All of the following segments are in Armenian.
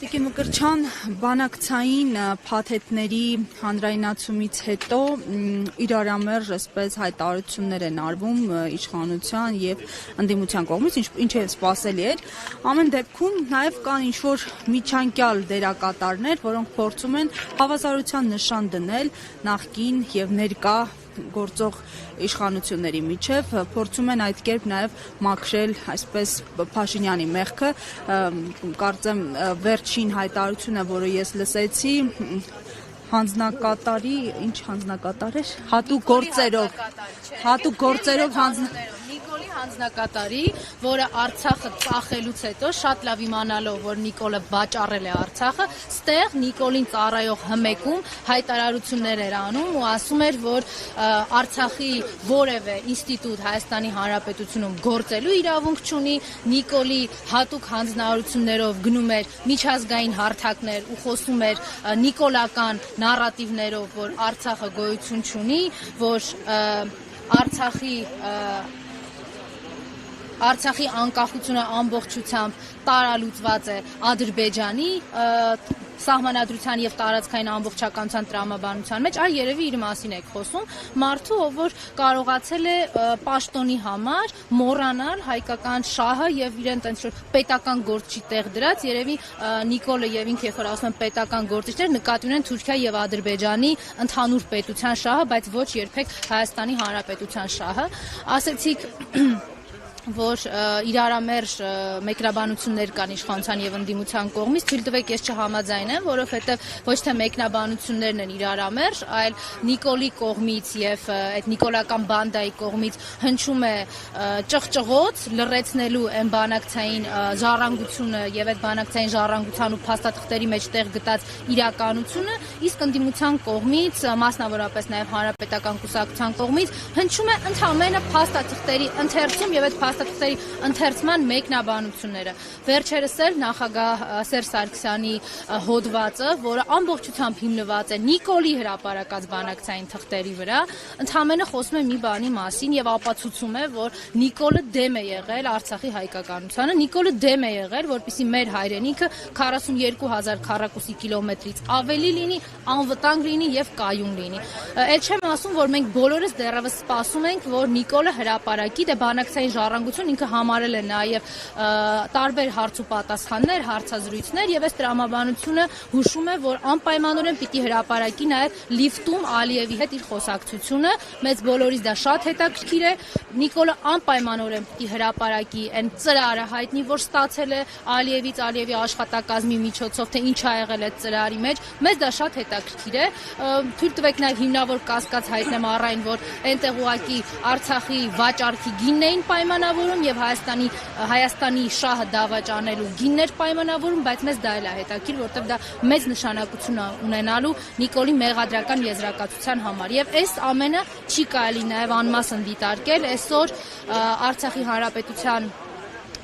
Տիկին Մկրտչյան, բանակցային փաթեթների հանրայնացումից հետո իրարամերժ այսպես հայտարարություններ են արվում իշխանության եւ ընդդիմության կողմից, ինչը սպասելի էր։ Ամեն դեպքում նաեւ կան ինչ-որ միջանկյալ դերակատարներ, որոնք փորձում են հավասարության նշան դնել նախկին եւ ներկա գործող իշխանությունների միջև, փորձում են այդ կերպ նաև մաքրել այսպես Փաշինյանի մեղքը, կարծեմ վերջին հայտարարությունը, որը ես լսեցի, հանձնակատարի, ինչ հանձնակատար էր, հատուկ գործերով Նիկոլի հանձնակատարի, որը Արցախը ծախելուց հետո շատ լավ իմանալով, որ Նիկոլը վաճառել է Արցախը, ստեղ Նիկոլին ծառայող հմեկում հայտարարություններ էր անում ու ասում էր, որ Արցախի որևէ ինստիտուտ Հայաստանի Հանրապետությունում գործելու իրավունք չունի, Նիկոլի հատուկ հանձնարարություններով գնում էր միջազգային հարթակներ ու խոսում էր նիկոլական նարատիվներով, որ Արցախը գոյություն չունի, որ Արցախի անկախությունը ամբողջությամբ տարալուծված է Ադրբեջանի սահմանադրության եւ տարածքային ամբողջականության տրամաբանության մեջ, այ երևի իր մասին եք խոսում, մարդու, ով որ կարողացել է պաշտոնի համար մոռանալ հայկական շահը եւ իրեն տենց որ պետական գործի տեղ դրած, երևի Նիկոլը եւ ինքը երբ որ ասում են պետական գործիչներ, նկատի ունեն Թուրքիա եւ Ադրբեջանի ընդհանուր պետության շահը, բայց ոչ երբեք Հայաստանի Հանրապետության շահը։ Ասեցիք որ իրարամերժ մեկնաբանություններ կան իշխանության եւ ընդդիմության կողմից, թույլ տվեք ես չհամաձայնեմ, որովհետեւ ոչ թե մեկնաբանություններն են իրարամերժ, այլ Նիկոլի կողմից եւ այդ նիկոլական բանդայի կողմից հնչում է ճղճղոց լռեցնելու այն բանակցային ժառանգությունը եւ այդ բանակցային ժառանգության ու փաստաթղթերի մեջ տեղ գտած իրականությունը, իսկ ընդդիմության կողմից, մասնավորապես նաեւ հանրապետական կուսակցության կողմից հնչում է ընդհանրապես փաստաթղթերի ընթերցում եւ այդ փաստաթղթերի ընթերցման մեկնաբանությունները։ Վերջերս էլ նախագահ Սերժ Սարգսյանի հոդվածը, որը ամբողջությամբ հիմնված է Նիկոլի հրապարակած բանակցային թղթերի վրա, ընդհանրապես խոսում է մի բանի մասին եւ ապացուցում է, որ Նիկոլը դեմ է եղել Արցախի հայկականությանը, Նիկոլը դեմ է եղել, որպեսզի մեր հայրենիքը 42000 քառակուսի կիլոմետրից ավելի լինի, անվտանգ լինի եւ կայուն լինի։ Այդ չեմ ասում, որ մենք բոլորս դեռևս սպասում ենք, որ Նիկոլը հրապարակի դե բանակցային ժառանգություն ինքը համարել է նաև տարբեր հարց ու պատասխաններ, հարցազրույցներ եւ այս տրամաբանությունը հուշում է, որ անպայմանորեն պիտի հրապարակի նաև լիֆտում Ալիևի հետ իր խոսակցությունը, մեծ բոլորից դա շատ հետաքրքիր է, Նիկոլը անպայմանորեն պիտի հրապարակի այն ծրարը հայտնի, որ ստացել է Ալիևից, Ալիևի աշխատակազմի միջոցով, թե ինչ ա եղել այդ ծրարի մեջ, մեզ դա շատ հետաքրքիր է, թույլ տվեք նաև հիմնավոր կասկած հայտնեմ առայն, որ այնտեղ ուղղակի Արցախի վաճառքի գինն էին պայմանավորում եւ Հայաստանի շահը դավաճանելու գիններ պայմանավորում, բայց մեզ դա էլ է հետաքրքիր, որտեղ դա մեծ նշանակություն է ունենալու Նիկոլի մեղադրական եզրակացության համար եւ այս ամենը չի կարելի նաեւ անմասն դիտարկել այսօր Արցախի Հանրապետության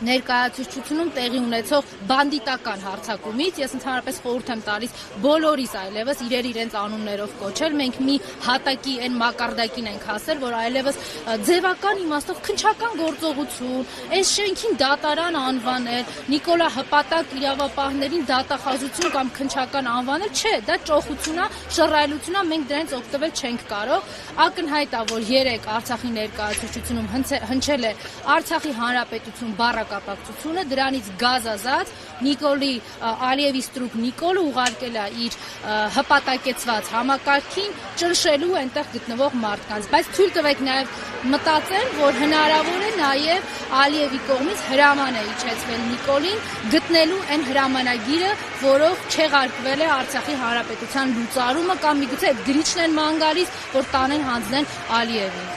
ներկայացուցչությունում տեղի ունեցող բանդիտական հարձակումից, ես ընդհանրապես խորհուրդ եմ տալիս բոլորիս այլևս իրենց անուններով կոչել, մենք մի հատակի այն մակարդակին ենք հասել, որ այլևս ձևական իմաստով քննչական գործողություն, այս շենքին դատարան անվանել, Նիկոլա հպատակ իրավապահներին դատախազություն կամ քննչական անվանել, չէ, դա ճոխություն է, շռայլություն է, մենք դրանից օգտվել չենք կարող, ակնհայտ է, որ երեք Արցախի ներկայացուցչությունում հնչել է Արցախի Հանրապետություն կապակցությունը, դրանից գազազած Նիկոլի Ալիևի ստրուկ Նիկոլը ուղարկել է իր հպատակեցված համակարգին ճնշելու այնտեղ գտնվող մարդկանց, բայց թույլ տվեք նաև մտածել, որ հնարավոր է նաև Ալիևի կողմից հրաման է իջեցվել Նիկոլին գտնելու այն հրամանագիրը, որով չեղարկվել է Արցախի Հանրապետության լուծարումը կամ միգուցե գրիչն են ման գալիս, որ տանեն հանձնեն Ալիևին։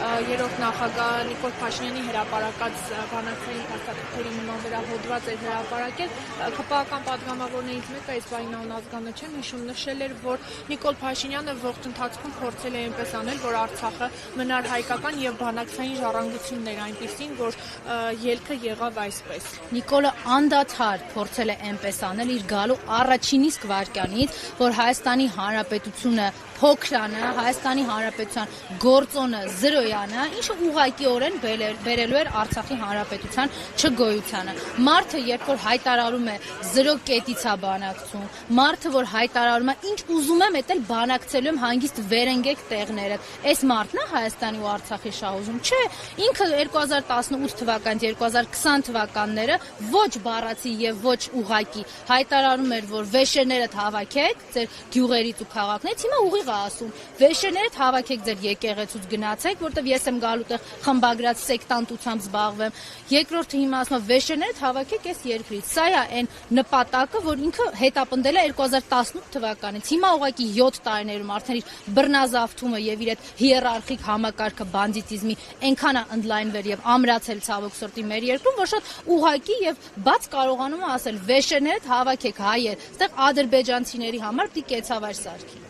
Երրորդ նախագահ Նիկոլ Փաշինյանի հրապարակած բանակցային փաստաթղթերի նման վրա հոդված էր հրապարակել, ԿՊԱ-ական պատգամավորներից մեկը այս բանին անազգանը չեմ հիշում, նշել էր, որ Նիկոլ Փաշինյանը ողջ ընթացքում փորձել է այնպես անել, որ Արցախը մնար հայկական եւ բանակցային ժառանգություններ այնպիսին, որ ելքը եղավ այսպես։ Նիկոլը անդադար փորձել է այնպես անել իր գալու առաջին իսկ վայրկյանից, որ Հայաստանի Հանրապետությունը փոքրանը, Հայաստանի Հանրապետության գործոնը 0-ի բանը, ինչը ուղղակիորեն բերելու էր Արցախի հանրապետության չգոյությանը։ Մարդը, երբ որ հայտարարում է 0 կետից է բանակցում, մարդը, որ հայտարարում է ինչ ուզում եմ, էդ էլ բանակցելու եմ հանգիստ վերընկեք տեղները։ Այս մարդն է Հայաստանի ու Արցախի շահուժում, չէ։ Ինքը 2018 թվականից 2020 թվականները ոչ բառացի եւ ոչ ուղղակի հայտարարում էր, որ վեշերներդ հավաքեք ձեր գյուղերից ու քաղաքներից, հիմա ուղիղ է ասում, վեշերներդ հավաքեք ձեր եկեղեցուց գնացեք, որտեվ ես եմ գալու տեղ խմբագրած սեկտանտությամբ զբաղվեմ։ Երկրորդը հիմա ասում է վեշերներդ հավաքեք այս երկրից։ Սա է այն նպատակը, որ ինքը հետապնդել է 2018 թվականից։ Հիմա ուղղակի 7 տարիներում արդեն իր բռնազավթումը եւ իր այդ հիերարխիկ համակարգը բանդիտիզմի այնքան է ընդլայնվել եւ ամրացել ցավոք սրտի մեր երկրում, որ շատ ուղղակի եւ բաց կարողանում է ասել վեշերներդ հավաքեք հայեր, այստեղ ադրբեջանցիների համար պիտի կեցավայր սարքի։